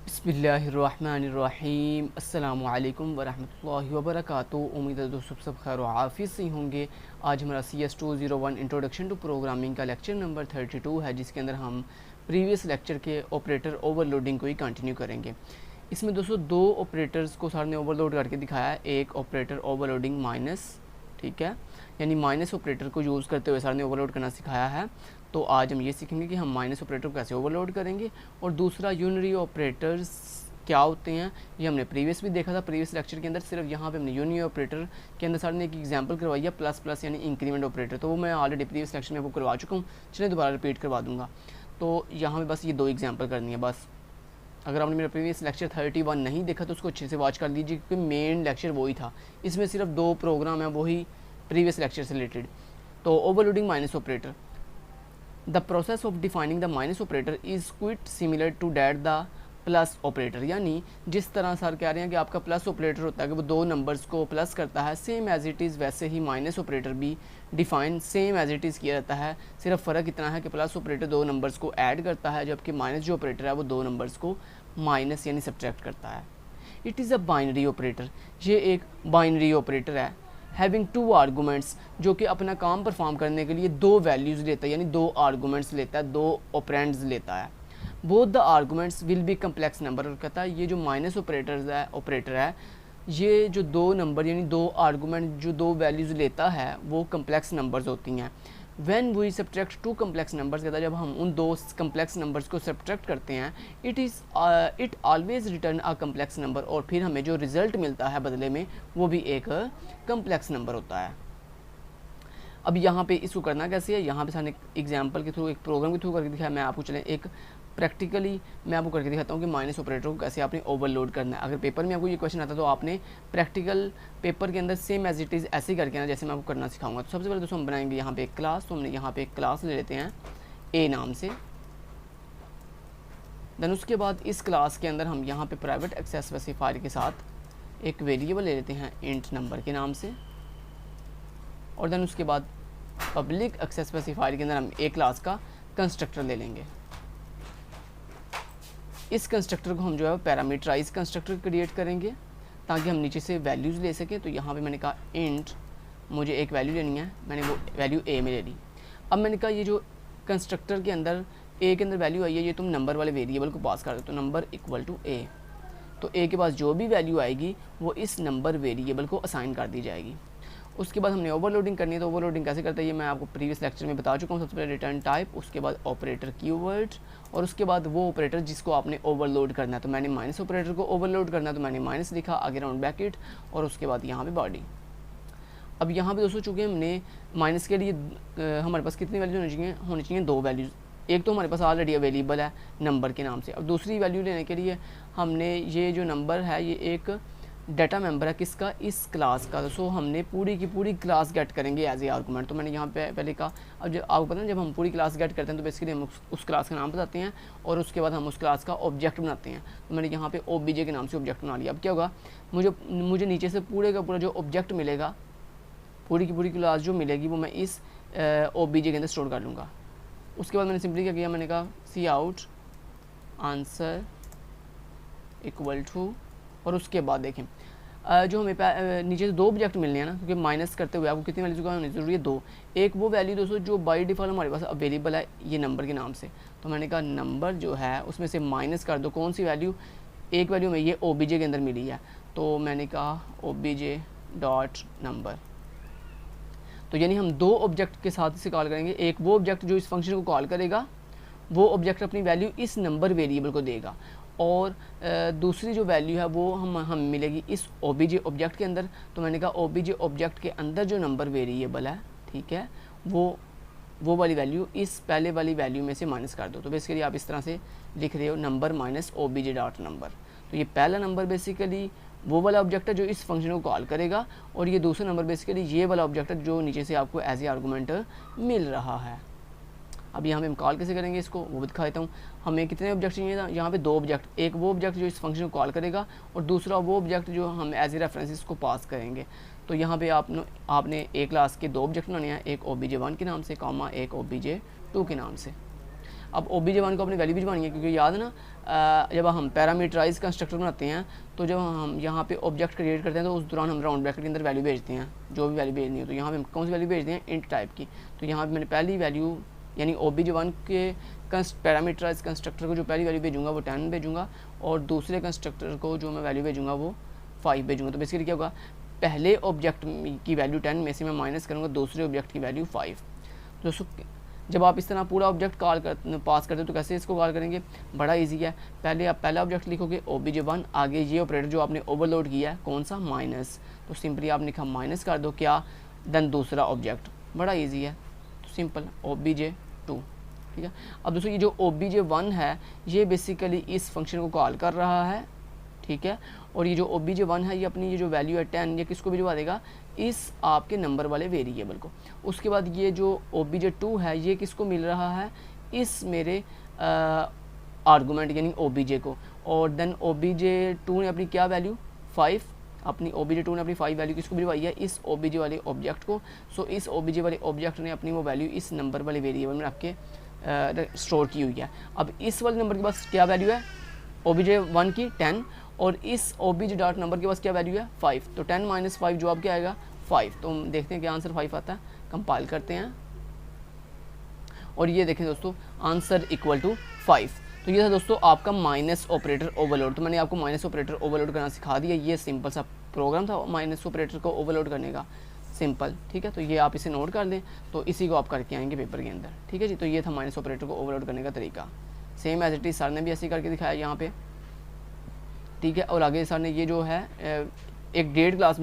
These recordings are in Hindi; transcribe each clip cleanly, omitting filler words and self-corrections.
बिस्मिल्लाहिर्रहमानिर्रहीम अस्सलामु अलैकुम वरहमतुल्लाहि वबरकातुहू। उम्मीद है दोस्तों सब खैर व आफियत से होंगे। आज हमारा CS201 इंट्रोडक्शन टू प्रोग्रामिंग का लेक्चर नंबर 32 है, जिसके अंदर हम प्रीवियस लेक्चर के ऑपरेटर ओवरलोडिंग को ही कंटिन्यू करेंगे। इसमें दोस्तों दो ऑपरेटर्स को सर ने ओवरलोड करके दिखाया है। एक ऑपरेटर ओवरलोडिंग माइनस, ठीक है, यानी माइनस ऑपरेटर को यूज़ करते हुए सर ने ओवरलोड करना सिखाया है। तो आज हम ये सीखेंगे कि हम माइनस ऑपरेटर को कैसे ओवरलोड करेंगे। और दूसरा यूनरी ऑपरेटर्स क्या होते हैं, ये हमने प्रीवियस भी देखा था प्रीवियस लेक्चर के अंदर। सिर्फ यहाँ पे हमने यूनरी ऑपरेटर के अंदर सर ने एक एग्जांपल करवाई है, प्लस प्लस यानी इंक्रीमेंट ऑपरेटर। तो वो मैं ऑलरेडी प्रीवियस लेक्चर में वो करवा चुका हूँ, चलिए दोबारा रिपीट करवा दूँगा। तो यहाँ पे बस ये दो एग्जाम्पल करनी है बस। अगर आपने मेरा प्रीवियस लेक्चर 31 नहीं देखा तो उसको अच्छे से वॉच कर लीजिए, क्योंकि मेन लेक्चर वही था। इसमें सिर्फ दो प्रोग्राम है वही प्रीवियस लेक्चर से रिलेटेड। तो overloading minus operator, the process of defining the minus operator is quite similar to that the plus operator. यानी जिस तरह सर कह रहे हैं कि आपका प्लस ऑपरेटर होता है कि वो दो नंबर्स को प्लस करता है, सेम एज इट इज़ वैसे ही माइनस ऑपरेटर भी define same as it is किया जाता है। सिर्फ फ़र्क इतना है कि प्लस ऑपरेटर दो नंबर्स को ऐड करता है, जबकि माइनस जो ऑपरेटर है वो दो नंबर्स को माइनस यानी सब्ट्रैक्ट करता है। It is a binary operator, ये एक बाइनरी ऑपरेटर है। हैविंग टू आर्गूमेंट्स, जो कि अपना काम परफॉर्म करने के लिए दो वैल्यूज़ लेता है, यानी दो आर्गूमेंट्स लेता है, दो ऑपरेंड्स लेता है। Both the arguments will be complex number. और कहता है ये जो माइनस ऑपरेटर है, ये जो दो नंबर यानी दो आर्गूमेंट जो दो वैल्यूज़ लेता है वो कम्प्लेक्स नंबर्स होती हैं। When we subtract two complex numbers, कहता है जब हम उन दो कम्प्लेक्स नंबर्स को सब्ट्रैक्ट करते हैं, it always return a complex number. और फिर हमें जो रिज़ल्ट मिलता है बदले में वो भी एक कम्प्लेक्स नंबर होता है। अब यहाँ पे इसको करना कैसे है, यहाँ पे सामने एग्जाम्पल के थ्रू एक प्रोग्राम के थ्रू करके दिखाया मैं आपको। चलें एक प्रैक्टिकली मैं आपको करके दिखाता हूँ कि माइनस ऑपरेटर को कैसे आपने ओवरलोड करना है। अगर पेपर में आपको ये क्वेश्चन आता है तो आपने प्रैक्टिकल पेपर के अंदर सेम एज इट इज़ ऐसे ही करके ना जैसे मैं आपको करना सिखाऊंगा। तो सबसे पहले दोस्तों हम बनाएंगे यहाँ पे एक क्लास। तो हमने यहाँ पे एक क्लास ले लेते हैं ए नाम से। देन उसके बाद इस क्लास के अंदर हम यहाँ पे प्राइवेट एक्सेस स्पेसिफायर के साथ एक वेरिएबल ले लेते हैं इंट नंबर के नाम से। और देन उसके बाद पब्लिक एक्सेस स्पेसिफायर के अंदर हम एक क्लास का कंस्ट्रक्टर ले लेंगे। इस कंस्ट्रक्टर को हम जो है पैरामीटराइज कंस्ट्रक्टर क्रिएट करेंगे ताकि हम नीचे से वैल्यूज़ ले सकें। तो यहाँ पे मैंने कहा इंट मुझे एक वैल्यू लेनी है, मैंने वो वैल्यू ए में ले ली। अब मैंने कहा ये जो कंस्ट्रक्टर के अंदर ए के अंदर वैल्यू आई है, ये तुम नंबर वाले वेरिएबल को पास कर दो। तो नंबर इक्वल टू ए, तो ए के पास जो भी वैल्यू आएगी वो इस नंबर वेरिएबल को असाइन कर दी जाएगी। उसके बाद हमने ओवरलोडिंग करनी है। तो ओवरलोडिंग कैसे करते हैं ये मैं आपको प्रीवियस लेक्चर में बता चुका हूँ। सबसे पहले रिटर्न टाइप, उसके बाद ऑपरेटर कीवर्ड, और उसके बाद वो ऑपरेटर जिसको आपने ओवरलोड करना है। तो मैंने माइनस ऑपरेटर को ओवरलोड करना है तो मैंने माइनस लिखा, आगे राउंड ब्रैकेट, और उसके बाद यहाँ पे बॉडी। अब यहाँ पे दोस्तों चूँकि हमने माइनस के लिए हमारे पास कितनी वैल्यू होनी चाहिए दो वैल्यूज़। एक तो हमारे पास ऑलरेडी अवेलेबल है नंबर के नाम से। अब दूसरी वैल्यू लेने के लिए हमने ये जो नंबर है ये एक डाटा मेंबर है किसका, इस क्लास का। सो हमने पूरी की पूरी क्लास गेट करेंगे एज ए आर्गूमेंट। तो मैंने यहाँ पे पहले कहा, अब जब आपको पता है जब हम पूरी क्लास गेट करते हैं तो बेसिकली हम उस क्लास का नाम बताते हैं और उसके बाद हम उस क्लास का ऑब्जेक्ट बनाते हैं। तो मैंने यहाँ पे OBJ के नाम से ऑब्जेक्ट बना लिया। अब क्या होगा, मुझे नीचे से पूरे का पूरा जो ऑब्जेक्ट मिलेगा, पूरी की पूरी क्लास जो मिलेगी वो मैं इस OBJ के अंदर स्टोर कर लूँगा। उसके बाद मैंने सिंपली क्या किया, मैंने कहा सी आउट आंसर इक्वल टू, और उसके बाद देखें जो हमें नीचे से दो ऑब्जेक्ट मिलने हैं ना, क्योंकि माइनस करते हुए आपको कितनी वैल्यू का होनी जरूरी है, दो। एक वो वैल्यू दोस्तों जो बाय डिफ़ॉल्ट हमारे पास अवेलेबल है ये नंबर के नाम से। तो मैंने कहा नंबर जो है उसमें से माइनस कर दो कौन सी वैल्यू, एक वैल्यू में ये OBJ के अंदर मिली है। तो मैंने कहा OBJ डॉट नंबर। तो यानी हम दो ऑब्जेक्ट के साथ इसे कॉल करेंगे। एक वो ऑब्जेक्ट जो इस फंक्शन को कॉल करेगा, वो ऑब्जेक्ट अपनी वैल्यू इस नंबर वेरिएबल को देगा, और दूसरी जो वैल्यू है वो हम मिलेगी इस OBJ ऑब्जेक्ट के अंदर। तो मैंने कहा OBJ ऑब्जेक्ट के अंदर जो नंबर वेरिएबल है, ठीक है, वो वाली वैल्यू इस पहले वाली वैल्यू में से माइनस कर दो। तो बेसिकली आप इस तरह से लिख रहे हो number minus OBJ dot number. तो ये पहला नंबर बेसिकली वो वाला ऑब्जेक्ट है जो इस फंक्शन को कॉल करेगा, और ये दूसरा नंबर बेसिकली ये वाला ऑब्जेक्ट है जो नीचे से आपको एज ए आर्गूमेंट मिल रहा है। अब यहाँ पे हम कॉल कैसे करेंगे इसको वो भी दिखा देता हूँ। हमें कितने ऑब्जेक्ट चाहिए था, यहाँ पे दो ऑब्जेक्ट, एक वो ऑब्जेक्ट जो इस फंक्शन को कॉल करेगा और दूसरा वो ऑब्जेक्ट जो हम एज ए रेफरेंस इसको पास करेंगे। तो यहाँ पे आपने एक क्लास के दो ऑब्जेक्ट बनाने हैं, एक OBJ1 के नाम से, कॉमा एक OBJ2 के नाम से। अब OBJ1 को अपनी वैल्यू भी भिजवानी है, क्योंकि याद है ना जब हम पैरामीटराइज कंस्ट्रक्टर बनाते हैं तो जब हम यहाँ पे ऑब्जेक्ट क्रिएट करते हैं तो उस दौरान हम राउंड ब्रैकेट के अंदर वैल्यू भेजते हैं, जो भी वैल्यू भेजनी हो। तो यहाँ पे हम कौन सी वैल्यू भेजते हैं, इंट टाइप की। तो यहाँ पे मैंने पहली वैल्यू यानी OBJ1 के पैरामीटराइज कंस्ट्रक्टर को जो पहली वैल्यू भेजूंगा वो 10 भेजूंगा, और दूसरे कंस्ट्रक्टर को जो मैं वैल्यू भेजूंगा वो 5 भेजूंगा। तो बेसिकली क्या होगा, पहले ऑब्जेक्ट की वैल्यू 10 में से मैं माइनस करूँगा दूसरे ऑब्जेक्ट की वैल्यू 5। दोस्तों जब आप इस तरह पूरा ऑब्जेक्ट कॉल पास करते हो तो कैसे इसको कॉल करेंगे, बड़ा इजी है। पहले आप पहला ऑब्जेक्ट लिखोगे OBJ1, आगे ये ऑपरेटर जो आपने ओवरलोड किया है कौन सा, माइनस, तो सिंपली आप लिखा माइनस कर दो क्या, देन दूसरा ऑब्जेक्ट, बड़ा इजी है, तो सिंपल OBJ2। ठीक है। अब दोस्तों ये जो OBJ1 है ये बेसिकली इस फंक्शन को कॉल कर रहा है, ठीक है, और ये जो OBJ1 है ये अपनी ये जो वैल्यू है 10 ये किसको भिजवा देगा, इस आपके नंबर वाले वेरिएबल को। उसके बाद ये जो OBJ2 है ये किसको मिल रहा है, इस मेरे आर्गूमेंट यानी OBJ को, और देन OBJ2 ने अपनी क्या वैल्यू 5, अपनी OBJ2 ने अपनी 5 वैल्यू किसको भिजवाई है, इस OBJ वाले ऑब्जेक्ट को। सो इस OBJ वाले ऑब्जेक्ट ने अपनी वो वैल्यू इस नंबर वाले वेरिएबल में आपके स्टोर की हुई है। अब इस वाले नंबर के पास क्या वैल्यू है, OBJ1 की 10, और इस OBJ डॉट नंबर के पास क्या वैल्यू है 5, तो 10 माइनस 5 जो अब क्या आएगा 5। तो हम देखते हैं क्या आंसर 5 आता है, कंपाइल करते हैं और ये देखें दोस्तों आंसर इक्वल टू 5। तो ये था दोस्तों आपका माइनस ऑपरेटर ओवरलोड। तो मैंने आपको माइनस ऑपरेटर ओवरलोड करना सिखा दिया, ये सिंपल सा प्रोग्राम था माइनस ऑपरेटर को ओवरलोड करने का, सिंपल। ठीक है, तो ये आप इसे नोट कर लें, तो इसी को आप करके आएंगे पेपर के अंदर। ठीक है जी, तो ये था माइनस ऑपरेटर को ओवरलोड करने का तरीका, same as it is sir ने भी ऐसे करके दिखाया यहाँ पे। ठीक है, और आगे सर ने ये जो है एक डेढ़ क्लास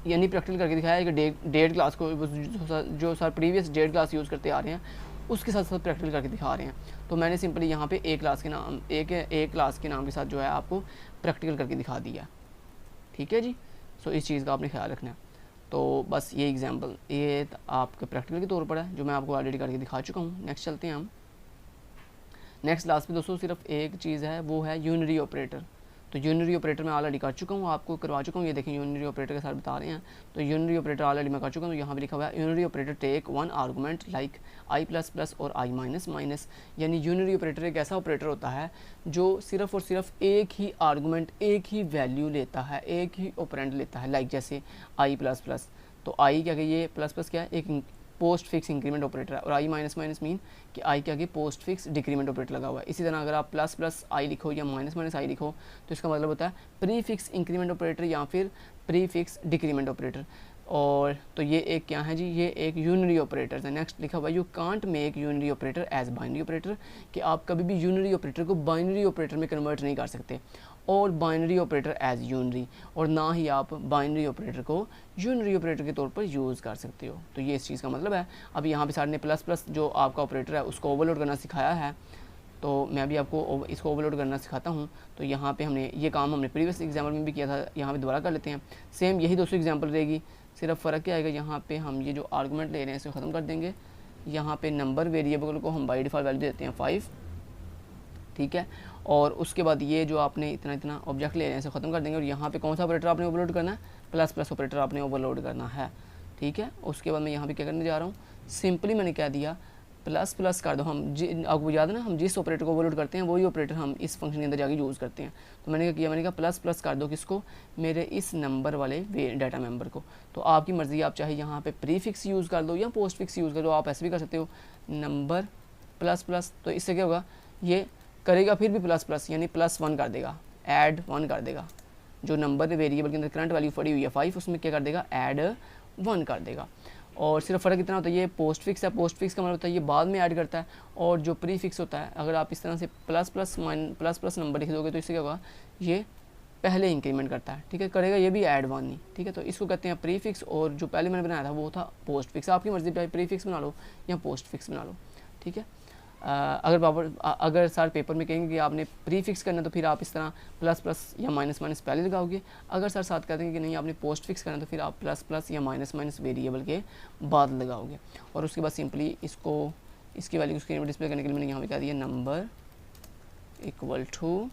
यानी प्रैक्टिकल करके दिखाया है कि डेढ़ क्लास को जो सर प्रीवियस डेढ़ क्लास यूज़ करते आ रहे हैं उसके साथ साथ प्रैक्टिकल करके दिखा रहे हैं। तो मैंने सिंपली यहाँ पे एक क्लास के नाम एक क्लास के नाम के साथ जो है आपको प्रैक्टिकल करके दिखा दिया। ठीक है जी, सो इस चीज़ का आपने ख्याल रखना है। तो बस ये एग्जांपल ये आपके प्रैक्टिकल के तौर पर है जो मैं आपको ऑलरेडी करके दिखा चुका हूँ। नेक्स्ट चलते हैं हम। नेक्स्ट क्लास में दोस्तों सिर्फ एक चीज़ है, वो है यूनरी ऑपरेटर। तो यूनरी ऑपरेटर मैं ऑलरेडी कर चुका हूँ, आपको करवा चुका हूँ। ये देखें यूनरी ऑपरेटर के साथ बता रहे हैं। तो यूनरी ऑपरेटर ऑलरेडी मैं कर चुका हूँ। यहाँ पे लिखा हुआ है unary operator take one argument like i plus plus और i माइनस माइनस। यानी यूनरी ऑपरेटर एक ऐसा ऑपरेटर होता है जो सिर्फ और सिर्फ एक ही आर्गूमेंट, एक ही वैल्यू लेता है, एक ही ऑपरेंड लेता है। लाइक जैसे i प्लस प्लस, तो i क्या है, ये प्लस प्लस क्या है, एक पोस्ट फिक्स इंक्रीमेंट ऑपरेटर है, और i माइनस माइनस मीन कि i के आगे पोस्ट फिक्स डिक्रीमेंट ऑपरेटर लगा हुआ है। इसी तरह अगर आप प्लस प्लस i लिखो या माइनस माइनस i लिखो तो इसका मतलब होता है प्री फिक्स इंक्रीमेंट ऑपरेटर या फिर प्री फिक्स डिक्रीमेंट ऑपरेटर। और तो ये एक क्या है जी, ये एक यूनरी ऑपरेटर है। नेक्स्ट लिखा हुआ है you can't make unary operator as binary operator, कि आप कभी भी यूनरी ऑपरेटर को बाइनरी ऑपरेटर में कन्वर्ट नहीं कर सकते, और बाइनरी ऑपरेटर एज यूनरी, और ना ही आप बाइनरी ऑपरेटर को यूनरी ऑपरेटर के तौर पर यूज़ कर सकते हो। तो ये इस चीज़ का मतलब है। अब यहाँ पे सर ने प्लस प्लस जो आपका ऑपरेटर है उसको ओवरलोड करना सिखाया है, तो मैं भी आपको इसको ओवरलोड करना सिखाता हूँ। तो यहाँ पे हमने ये काम हमने प्रीवियस एग्जाम्पल में भी किया था, यहाँ पे दोबारा कर लेते हैं। सेम यही दोस्तों एग्जाम्पल रहेगी, सिर्फ फ़र्क क्या आएगा, यहाँ पे हम ये जो आर्गूमेंट ले रहे हैं इसे ख़त्म कर देंगे। यहाँ पे नंबर वेरिएबल को हम बाई डिफ़ॉल्ट वैल्यू देते हैं 5, ठीक है, और उसके बाद ये जो आपने इतना इतना ऑब्जेक्ट ले रहे हैं इसे ख़त्म कर देंगे। और यहाँ पे कौन सा ऑपरेटर आपने ओवरलोड करना है, प्लस प्लस ऑपरेटर आपने ओवरलोड करना है। ठीक है, उसके बाद मैं यहाँ पे क्या करने जा रहा हूँ, सिंपली मैंने कह दिया प्लस प्लस कर दो। हम आपको याद है ना, हम जिस ऑपरेटर को ओवरलोड करते हैं वही ऑपरेटर हम इस फंक्शन के अंदर जाके यूज़ करते हैं। तो मैंने क्या किया, मैंने कहा प्लस प्लस कर दो किसको, मेरे इस नंबर वाले डाटा मेंबर को। तो आपकी मर्ज़ी, आप चाहे यहाँ पे प्रीफिक्स यूज़ कर दो या पोस्ट फिक्स यूज़ कर दो, आप ऐसे भी कर सकते हो, नंबर प्लस प्लस। तो इससे क्या होगा, ये करेगा फिर भी प्लस प्लस यानी +1 कर देगा, ऐड 1 कर देगा। जो नंबर वेरिएबल के अंदर करंट वैल्यू पड़ी हुई है 5, उसमें क्या कर देगा, ऐड 1 कर देगा। और सिर्फ फ़र्क इतना होता है, ये पोस्ट फिक्स है, पोस्ट फिक्स का मतलब होता है ये बाद में ऐड करता है, और जो प्री फिक्स होता है अगर आप इस तरह से प्लस प्लस नंबर लिख दोगे तो इससे क्या होगा, ये पहले इंक्रीमेंट करता है। ठीक है, करेगा ये भी ऐड 1 नहीं। ठीक है, तो इसको कहते हैं प्री फिक्स, और जो पहले मैंने बनाया था वो था पोस्ट फिक्स। आपकी मर्ज़ी चाहे प्री फिक्स बना लो या पोस्ट फिक्स बना लो। ठीक है, अगर सर पेपर में कहेंगे कि आपने प्री फिक्स करना तो फिर आप इस तरह प्लस प्लस या माइनस माइनस पहले लगाओगे। अगर सर साथ कहते हैं कि नहीं आपने पोस्ट फिक्स करना तो फिर आप प्लस प्लस या माइनस माइनस वेरिएबल के बाद लगाओगे। और उसके बाद सिंपली इसकी वैल्यू को स्क्रीन पर डिस्प्ले करने के लिए मैंने यहाँ पे कह दिया नंबर इक्वल टू,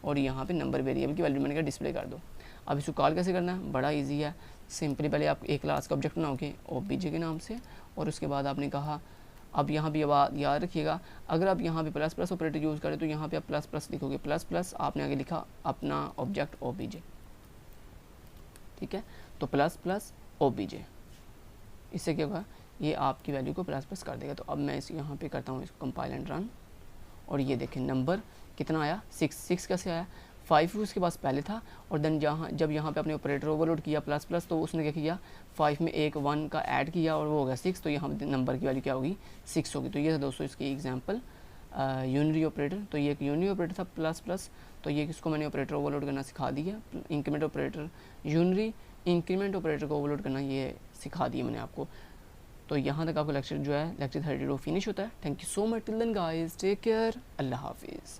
और यहाँ पे नंबर वेरिएबल की वैल्यू मैंने कहा डिस्प्ले कर दो। अब इसको कॉल कैसे करना है, बड़ा ईजी है। सिंपली पहले आप एक क्लास का ऑब्जेक्ट बनाओगे OBJ के नाम से, और उसके बाद आपने कहा अब यहाँ भी अब याद रखिएगा, अगर आप यहाँ पे प्लस प्लस ऑपरेटर यूज़ करें तो यहाँ पे आप प्लस प्लस लिखोगे, प्लस प्लस आपने आगे लिखा अपना ऑब्जेक्ट ओबीजे, ठीक है। तो प्लस प्लस ओबीजे, इससे क्या होगा, ये आपकी वैल्यू को प्लस प्लस कर देगा। तो अब मैं इस यहाँ पे करता हूँ इसको कंपाइल एंड रन, और ये देखें नंबर कितना आया 6 कैसे आया, 5 उसके पास पहले था, और देन जब यहाँ पे अपने ऑपरेटर ओवरलोड किया प्लस प्लस, तो उसने क्या किया 5 में एक 1 का ऐड किया और वो हो गया 6, तो यहाँ नंबर की वैल्यू क्या होगी 6 होगी। तो ये था दोस्तों इसकी एग्जांपल यूनरी ऑपरेटर। तो ये एक यूनरी ऑपरेटर था प्लस प्लस, तो ये किसको मैंने ऑपरेटर ओवरलोड करना सिखा दिया, increment operator unary increment operator को ओवरलोड करना ये सिखा दिया मैंने आपको। तो यहाँ तक आपका लेक्चर जो है लेक्चर 32 फिनिश होता है। Thank you so much, till then guys, take care, अल्लाह हाफिज़।